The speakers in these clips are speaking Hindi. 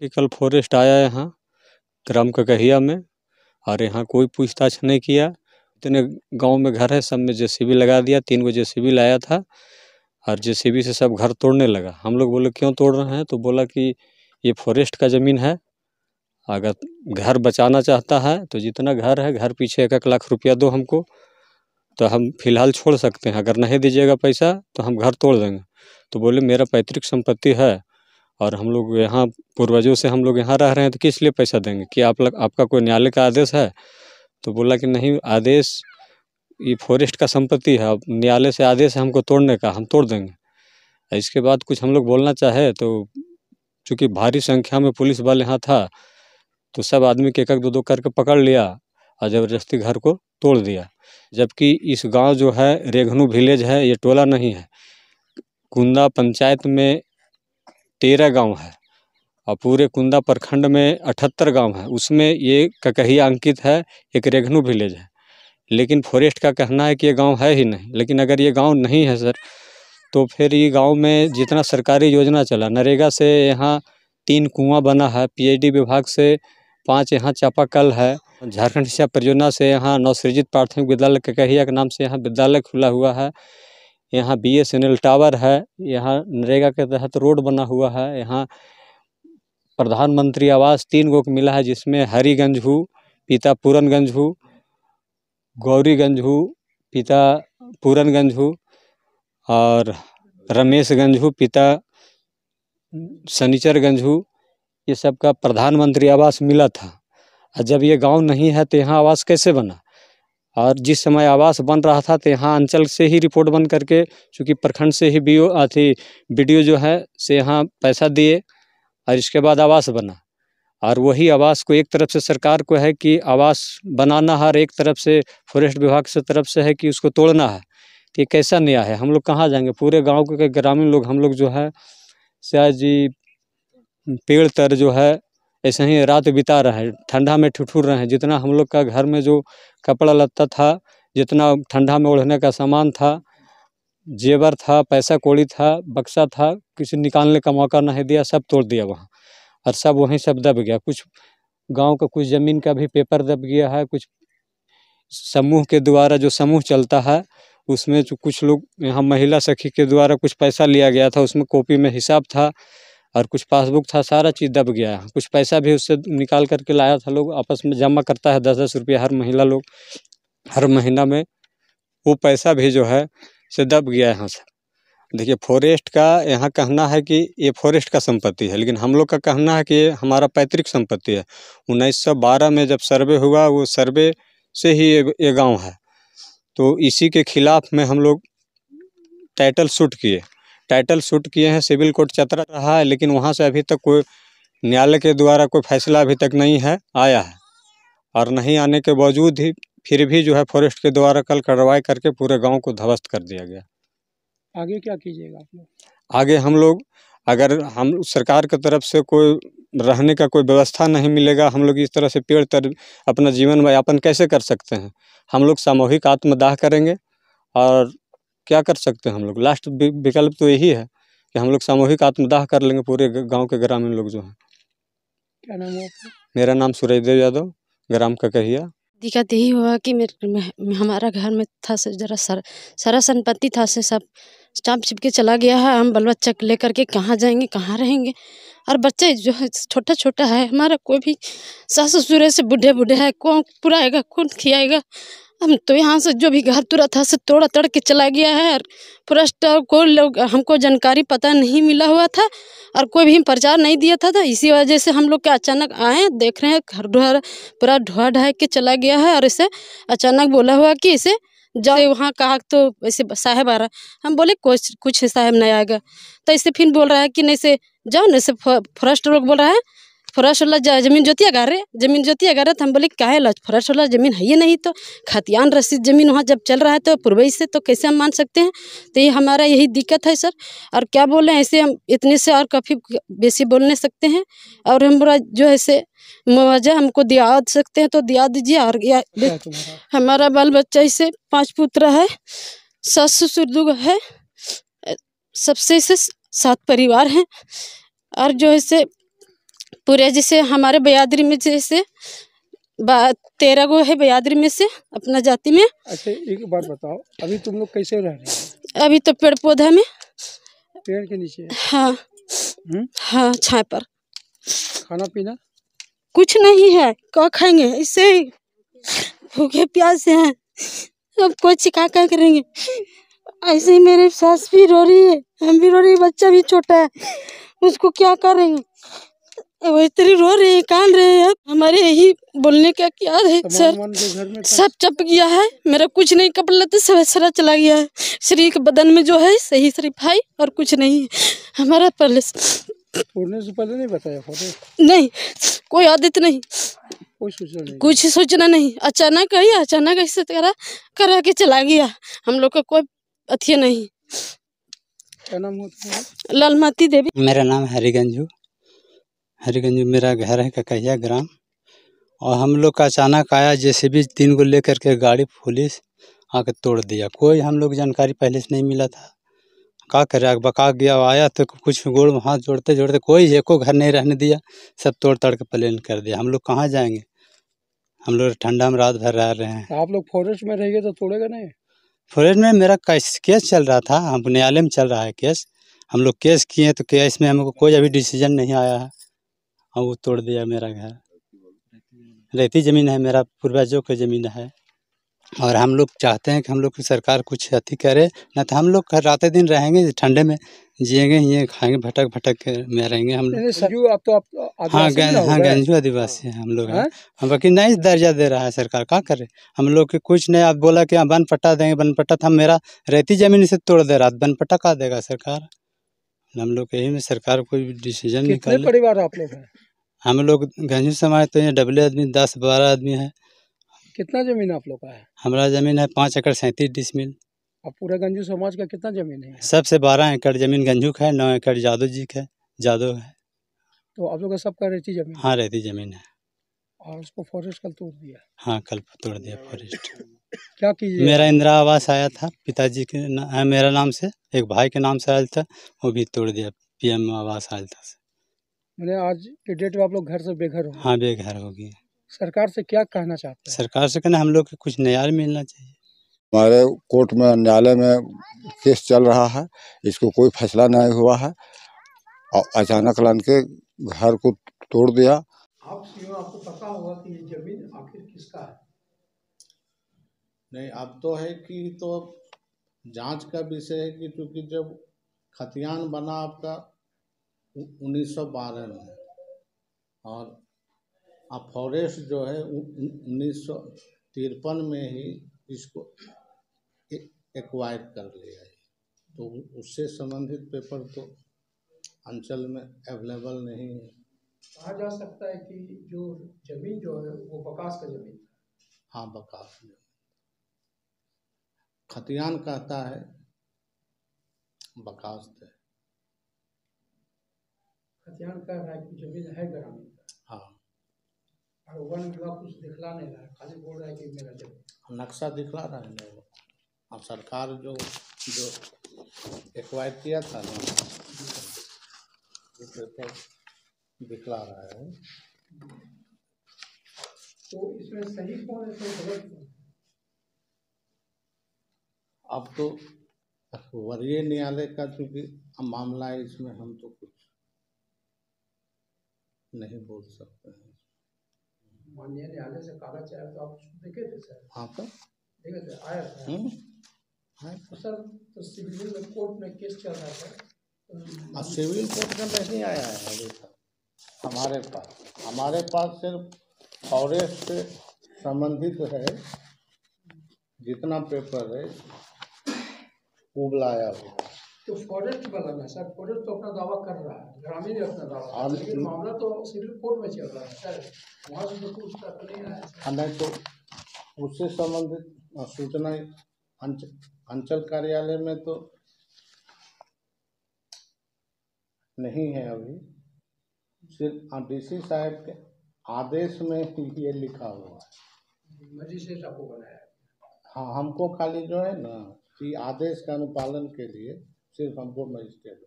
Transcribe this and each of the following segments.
कि कल फॉरेस्ट आया यहाँ ग्राम ककहिया में और यहाँ कोई पूछताछ नहीं किया। इतने गांव में घर है, सब में जेसीबी लगा दिया। 3 गो जेसीबी लाया था और जेसीबी से सब घर तोड़ने लगा। हम लोग बोले क्यों तोड़ रहे हैं, तो बोला कि ये फॉरेस्ट का ज़मीन है, अगर घर बचाना चाहता है तो जितना घर है, घर पीछे 1-1 लाख रुपया दो हमको, तो हम फिलहाल छोड़ सकते हैं। अगर नहीं दीजिएगा पैसा तो हम घर तोड़ देंगे। तो बोले मेरा पैतृक संपत्ति है और हम लोग यहाँ पूर्वजों से हम लोग यहाँ रह रहे हैं, तो किस लिए पैसा देंगे? कि आपका कोई न्यायालय का आदेश है? तो बोला कि नहीं, आदेश ये फॉरेस्ट का संपत्ति है, अब न्यायालय से आदेश है हमको तोड़ने का, हम तोड़ देंगे। इसके बाद कुछ हम लोग बोलना चाहे तो चूँकि भारी संख्या में पुलिस बल यहाँ था, तो सब आदमी के 1-1 2-2 करके पकड़ लिया और ज़बरदस्ती घर को तोड़ दिया। जबकि इस गांव जो है रेघनू विलेज है, ये टोला नहीं है। कुंदा पंचायत में 13 गांव है और पूरे कुंदा प्रखंड में 78 गांव है, उसमें ये ककहिया अंकित है, एक रेघनू विलेज है। लेकिन फॉरेस्ट का कहना है कि ये गांव है ही नहीं। लेकिन अगर ये गांव नहीं है सर, तो फिर ये गांव में जितना सरकारी योजना चला, नरेगा से यहाँ 3 कुआं बना है, पीएचडी विभाग से 5 यहाँ चापाकल है, झारखंड शिक्षा परियोजना से यहाँ नवसृजित प्राथमिक विद्यालय ककहिया के नाम से यहाँ विद्यालय खुला हुआ है, यहाँ बीएसएनएल टावर है, यहाँ नरेगा के तहत रोड बना हुआ है, यहाँ प्रधानमंत्री आवास 3 गो को मिला है, जिसमें हरिगंज हूँ, पिता पूरनगंज हूँ, गौरीगंज हूँ, पिता पूरनगंज हूँ और रमेशगंज हूँ, पिता शनिचरगंज हूँ। ये सब का प्रधानमंत्री आवास मिला था। और जब ये गांव नहीं है तो यहाँ आवास कैसे बना? और जिस समय आवास बन रहा था तो यहाँ अंचल से ही रिपोर्ट बन करके, चूँकि प्रखंड से ही बीडीओ जो है से यहाँ पैसा दिए और इसके बाद आवास बना। और वही आवास को एक तरफ से सरकार को है कि आवास बनाना है और एक तरफ से फॉरेस्ट विभाग से तरफ से है कि उसको तोड़ना है। तो ये कैसा न्याय है? हम लोग कहाँ जाएंगे? पूरे गांव के ग्रामीण लोग हम लोग जो है शायद जी पेड़ तर जो है ऐसे ही रात बिता रहे हैं, ठंडा में ठिठुर रहे हैं। जितना हम लोग का घर में जो कपड़ा लत्ता था, जितना ठंडा में ओढ़ने का सामान था, जेवर था, पैसा कौड़ी था, बक्सा था, किसी निकालने का मौका नहीं दिया, सब तोड़ दिया वहाँ। और सब वहीं सब दब गया। कुछ गांव का कुछ ज़मीन का भी पेपर दब गया है। कुछ समूह के द्वारा जो समूह चलता है उसमें जो कुछ लोग यहाँ महिला सखी के द्वारा कुछ पैसा लिया गया था, उसमें कॉपी में हिसाब था और कुछ पासबुक था, सारा चीज़ दब गया है। कुछ पैसा भी उससे निकाल करके लाया था, लोग आपस में जमा करता है 10-10 रुपया हर महिला लोग हर महीना में, वो पैसा भी जो है से दब गया है यहाँ से। देखिए, फॉरेस्ट का यहाँ कहना है कि ये फॉरेस्ट का संपत्ति है, लेकिन हम लोग का कहना है कि ये हमारा पैतृक संपत्ति है। 1912 में जब सर्वे हुआ, वो सर्वे से ही ये गाँव है। तो इसी के खिलाफ में हम लोग टाइटल शूट किए हैं। सिविल कोर्ट चतरा रहा है, लेकिन वहाँ से अभी तक कोई न्यायालय के द्वारा कोई फैसला अभी तक नहीं है आया है। और नहीं आने के बावजूद ही फिर भी जो है फॉरेस्ट के द्वारा कल कार्रवाई करके पूरे गांव को ध्वस्त कर दिया गया। आगे क्या कीजिएगा आप लोग? आगे हम लोग, अगर हम सरकार की तरफ से कोई रहने का कोई व्यवस्था नहीं मिलेगा, हम लोग इस तरह से पेड़ तर अपना जीवन यापन कैसे कर सकते हैं? हम लोग सामूहिक आत्मदाह करेंगे। और क्या कर सकते हैं हम लोग? लास्ट विकल्प तो यही है कि हम लोग सामूहिक आत्मदाह कर लेंगे, पूरे गांव के ग्रामीण लोग जो हैं। क्या नाम है आपका? मेरा नाम सूरजदेव यादव, ग्राम ककहिया। दिक्कत यही हुआ कि हमारा घर में था से जरा सारा संपत्ति था से सब स्टाम्प चिपके चला गया है। हम बाल बच्चा लेकर के कहाँ जाएंगे, कहाँ रहेंगे? और बच्चे जो है छोटा छोटा है, हमारा कोई भी सास ससुर ऐसे बूढ़े बूढ़े है, कौन पुराएगा, कौन खियाएगा? हम तो यहाँ से जो भी घर तुरा था से तोड़ा तड़ के चला गया है। और फॉरेस्ट को लोग हमको जानकारी पता नहीं मिला हुआ था और कोई भी प्रचार नहीं दिया था, तो इसी वजह से हम लोग के अचानक आए, देख रहे हैं घर द्वार पूरा ढोआ ढाई के चला गया है। और इसे अचानक बोला हुआ कि इसे जाओ, वहाँ कहा तो ऐसे साहब आ रहा। हम बोले कुछ साहब नहीं आएगा, तो इसे फिर बोल रहा है कि नहीं से जाओ, नहीं से फॉरेस्ट लोग बोल रहा है फॉरेस्ट वाला ज़मीन जोतिया गा रहे। तो हम बोले काहे ला फॉरेस्ट वाला ज़मीन है ये नहीं, तो खतियान रसीद ज़मीन वहाँ जब चल रहा है तो पूर्वज से, तो कैसे हम मान सकते हैं? तो ये हमारा यही दिक्कत है सर। और क्या बोलें, ऐसे हम इतने से और काफ़ी बेसी बोल नहीं सकते हैं। और हमारा जो ऐसे मुआवजा हमको दिया सकते हैं तो दिया दीजिए। और हमारा बाल बच्चा इसे 5 पुत्र है, सास ससुर 2 है, सबसे इसे 7 परिवार हैं। और जो ऐसे पूरे जैसे हमारे बयादरी में जैसे 13 गो है बयादरी में से अपना जाति में। अच्छा एक बात बताओ, अभी तुम लोग कैसे रह रहे हो? अभी तो पेड़ पौधा में। पेड़ के नीचे? हाँ हाँ, छाए पर। खाना पीना कुछ नहीं है, क्या खाएंगे, इससे ही भूखे प्यासे हैं। अब कोई चिका क्या करेंगे। ऐसे ही मेरी सास भी रो रही है, हम भी रो रही है, बच्चा भी छोटा है, उसको क्या करेंगे। वो इतनी रो रही है, कान रहे हैं। हमारे यही बोलने का क्या है सर, जो घर में सब चप गया है। मेरा कुछ नहीं, कपड़ा लत्ते सब सरा चला गया है। शरीर के बदन में जो है सही सरीफाई और कुछ नहीं है हमारा। पहले छोड़ने से पहले नहीं बताया फोटो? नहीं, कोई आदत नहीं, कोई सूचना नहीं? कुछ सोचना नहीं, अचानक आई, अचानक ऐसे करा के चला गया। हम लोग का कोई अथी नहीं। क्या नाम होता है? लालमाती देवी। मेरा नाम हरिगंजू मेरा घर है ककहिया ग्राम। और हम लोग का अचानक आया जेसीबी 3 को लेकर के गाड़ी पुलिस आकर तोड़ दिया। कोई हम लोग जानकारी पहले से नहीं मिला था। क्या करे, बका गया आया तो कुछ गोड़ हाथ जोड़ते जोड़ते कोई एको घर नहीं रहने दिया, सब तोड़ ताड़ के प्लेन कर दिया। हम लोग कहाँ जाएंगे, हम लोग ठंडा में रात भर रह रहे हैं। आप लोग फॉरेस्ट में रहेंगे तो तोड़ेगा नहीं? फॉरेस्ट में मेरा केस चल रहा था, हम न्यायालय में चल रहा है केस। हम लोग केस किए तो केस में हमको कोई अभी डिसीजन नहीं आया है। और वो तोड़ दिया मेरा घर। रेती ज़मीन है, मेरा पूर्वजों की ज़मीन है। और हम लोग चाहते हैं कि हम लोग की सरकार कुछ अथी करे, न तो हम लोग रात दिन रहेंगे ठंडे में, जिएंगे ये खाएंगे, भटक भटक के में रहेंगे हम लोग। संजू आप तो हाँ हाँ गंजू आदिवासी हम लोग हैं। हम बाकी नहीं दर्जा दे रहा है सरकार, क्या करे हम लोग के कुछ नहीं। आप बोला कि वन पट्टा देंगे, वन पट्टा था मेरा रेती ज़मीन से तोड़ दे रहा, वन पट्टा का देगा सरकार। हम लोग यही में सरकार कोई डिसीजन निकाले। कितने परिवार आप लोग हैं? हम लोग गंजू समाज तो ये डबले आदमी 10-12 आदमी है। कितना जमीन आप लोग का है? हमारा जमीन है 5 एकड़ 37 डिसमिल। अब पूरा गंजू समाज का कितना जमीन है? सबसे 12 एकड़ जमीन गंजू का है, 9 एकड़ जादव जी का है, जादव है। तो आप लोग का सबका रेती जमीन? हाँ रेती जमीन है। और उसको फॉरेस्ट कल तोड़ दिया? हाँ कल तोड़ दिया फॉरेस्ट। क्या कीजिए? मेरा इंदिरा आवास आया था पिताजी के मेरा नाम से, एक भाई के नाम से आया था, वो भी तोड़ दिया। पीएम आवास आया था। मैंने आज के डेट में आप लोग घर से बेघर हो? हाँ बेघर हो गए। सरकार से क्या कहना चाहते हैं? सरकार से कहना हम लोग को कुछ न्याय मिलना चाहिए। हमारे कोर्ट में न्यायालय में केस चल रहा है, इसको कोई फैसला नहीं हुआ है और अचानक लान के घर को तोड़ दिया। आपको पता होगा कि ये जमीन आखिर किसका है? नहीं, अब तो है कि तो जांच का विषय है कि क्योंकि जब खतियान बना आपका 1912 में, और अब फॉरेस्ट जो है 1953 में ही इसको एक्वायर कर लिया है। तो उससे संबंधित पेपर तो अंचल में अवेलेबल नहीं है। कहा जा सकता है कि जो जमीन जो है वो बकास का जमीन है? हाँ बकास में खतियान कहता है, बकास है। खतियान कह रहा है कि जमीन है ग्रामीण का। हाँ, और वन विभाग कुछ दिखला नहीं रहा है, खाली बोल रहा है कि मेरा जमीन। नक्शा दिखला रहा है ना। अब सरकार जो एक्वायर किया था ना, वो पेपर दिखला रहा है। तो इसमें सही कौन है, सही गलत कौन है? अब तो वरीय न्यायालय का चूंकि मामला है, इसमें हम तो कुछ नहीं बोल सकते हैं। माननीय न्यायालय से कागज आया तो आप उसको देखे थे सर? हाँ तो देखे थे, आया था। हाँ तो सर, तो सिविल में कोर्ट में केस चल रहा था, सिविल कोर्ट में नहीं आया है अभी तक हमारे पास सिर्फ फॉरेस्ट से संबंधित है। जितना पेपर है वो लाया हुआ। तो फॉरेस्ट वाला ना सर, फॉरेस्ट तो अपना दावा कर रहा है, ग्रामीण अपना दावा कर रहा है, लेकिन मामला तो सिविल कोर्ट में चल रहा है सर, वहाँ से तो कुछ तक नहीं आया। नहीं तो उससे संबंधित सूचना अंचल कार्यालय में तो नहीं है अभी। सिर्फ डीसी साहब के आदेश में ये लिखा हुआ है। मजिस्ट्रेट आपको बनाया है? हाँ, हमको खाली जो है ना कि आदेश का अनुपालन के लिए सिर्फ हमको मजिस्ट्रेट।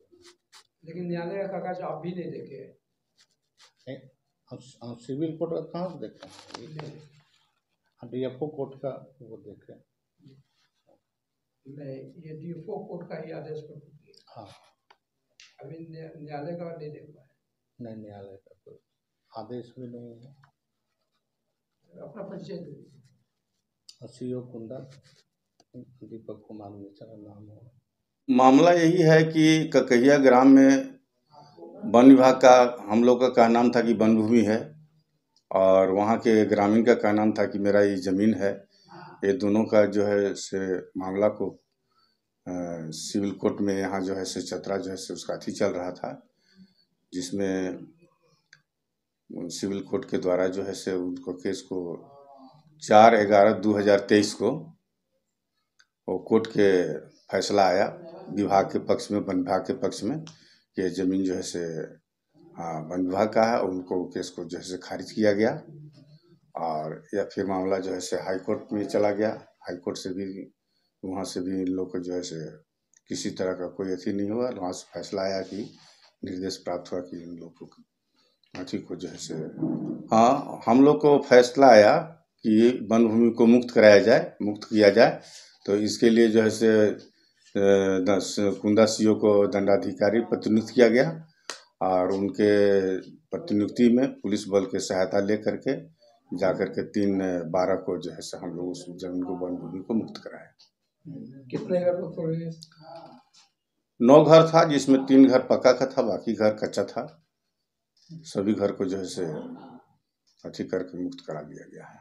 लेकिन न्यायालय का कागज आप भी नहीं देखे? सिविल कोर्ट का कहाँ से देखें? डीएफओ कोर्ट का वो देखें। नहीं, ये डीएफओ कोर्ट का ही आदेश पर होती है। हाँ, अभी न्यायालय का नहीं देख पाए। नहीं, न्यायालय का कोई आदेश भी नहीं है। अपना परिचय दे दीजिए। सीओ कुंदा दीपक कुमार मिश्रा नाम हो। मामला यही है कि ककहिया ग्राम में वन विभाग का, हम लोग का नाम था कि वन भूमि है, और वहाँ के ग्रामीण का नाम था कि मेरा ये ज़मीन है। ये दोनों का जो है से मामला को सिविल कोर्ट में यहाँ जो है से चतरा जो है से उसका अथी चल रहा था, जिसमें सिविल कोर्ट के द्वारा जो है से उनको केस को 4/11/2023 को वो कोर्ट के फैसला आया विभाग के पक्ष में, वन विभाग के पक्ष में, कि ज़मीन जो है से वन विभाग का है। उनको केस को जो है से खारिज किया गया, और या फिर मामला जो है से हाई कोर्ट में चला गया। हाई कोर्ट से भी, वहाँ से भी इन लोग को जो है से किसी तरह का कोई अथी नहीं हुआ। वहाँ से फैसला आया कि निर्देश प्राप्त हुआ कि इन लोग को अथी को जो है से, हाँ, हम लोग को फैसला आया कि वन भूमि को मुक्त कराया जाए, मुक्त किया जाए। तो इसके लिए जो है से कुंदा सीओ को दंडाधिकारी प्रतिनियुक्त किया गया, और उनके प्रतिनियुक्ति में पुलिस बल के सहायता ले करके जाकर के 3/12 को जो है से हम लोग उस जमीन को, वन भूमि को मुक्त कराया। कितने घर को तोड़े? 9 घर था, जिसमें 3 घर पक्का का था, बाकी घर कच्चा था। सभी घर को जो है से अथी करके मुक्त करा दिया गया है।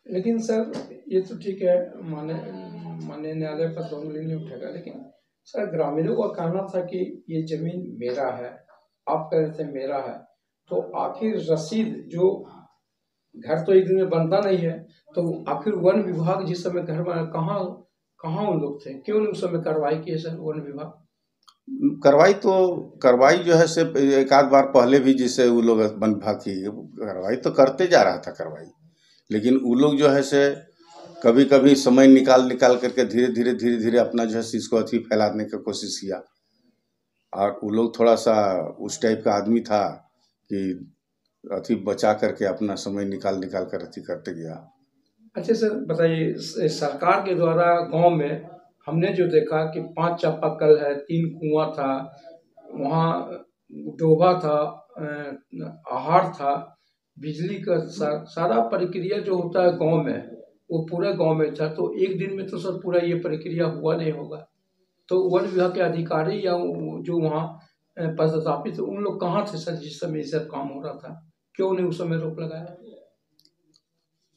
लेकिन सर, ये तो ठीक है, माने न्यायालय पर तो उंगली नहीं उठेगा, लेकिन सर ग्रामीणों का कहना था कि ये जमीन मेरा है, आप कह रहे थे मेरा है, तो आखिर रसीद, जो घर तो एक दिन में बनता नहीं है, तो आखिर वन विभाग जिस समय घर बना, कहाँ उन लोग थे? क्यों नहीं उस समय कार्रवाई की है सर वन विभाग? कार्रवाई जो है से एक आध बार पहले भी, जिससे वो लोग वन विभाग की कार्रवाई तो करते जा रहा था कार्रवाई, लेकिन वो लोग जो है से कभी कभी समय निकाल करके धीरे धीरे अपना जो है इसको अथी फैलाने की कोशिश किया। और वो लोग थोड़ा सा उस टाइप का आदमी था कि अथी बचा करके अपना समय निकाल कर अथी करते गया। अच्छा सर बताइए, सरकार के द्वारा गांव में हमने जो देखा कि 5 चापाकल है, 3 कुआं था, वहाँ डोभा था, आहार था, बिजली का सारा प्रक्रिया जो होता है गांव में, वो पूरे गांव में था। तो एक दिन में तो सर पूरा ये प्रक्रिया हुआ नहीं होगा। तो वन विभाग के अधिकारी या जो वहाँ पदस्थापित, उन लोग कहाँ थे सर जिस समय ये सब काम हो रहा था? क्यों नहीं उस समय रोक लगाया?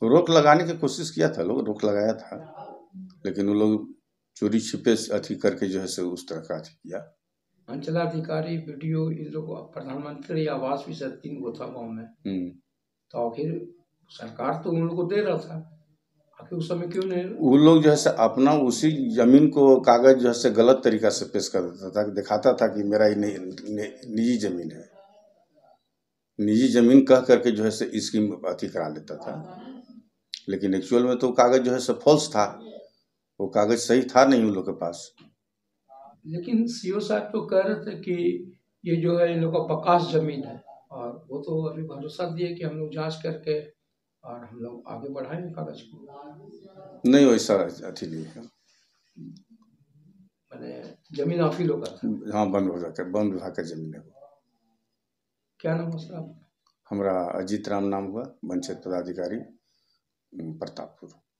रोक लगाने की कोशिश किया था, लोग रोक लगाया था, लेकिन वो लोग चोरी छिपे अथी करके जो है से उस तरह का अथी किया। अंचलाधिकारी, बीडीओ, इन लोगों, प्रधानमंत्री आवास भी सर 3 गो था गाँव में, तो आखिर सरकार तो उन लोगों को दे रहा था, आखिर उस समय क्यों नहीं? वो लोग जो है से अपना उसी जमीन को कागज जो है से गलत तरीका से पेश कर देता था, दिखाता था कि मेरा ही निजी जमीन है। निजी जमीन कह करके जो है से इसकी अथी करा लेता था, लेकिन एक्चुअल में तो कागज जो है से फॉल्स था, वो कागज सही था नहीं उन लोग के पास। लेकिन सीओ साहब तो कह रहे थे कि ये जो है इन लोग का बकास जमीन है, और वो तो अभी भरोसा दिए कि हम लोग जांच करके और हम लोग आगे बढ़ाएंगे कागज को। नहीं, वैसा अथी नहीं है। मैंने जमीन आप ही लोग का था? हाँ, वन विभाग का जमीन है। क्या नाम है साहब? हमारा अजीत राम नाम हुआ, वन क्षेत्र पदाधिकारी, प्रतापपुर।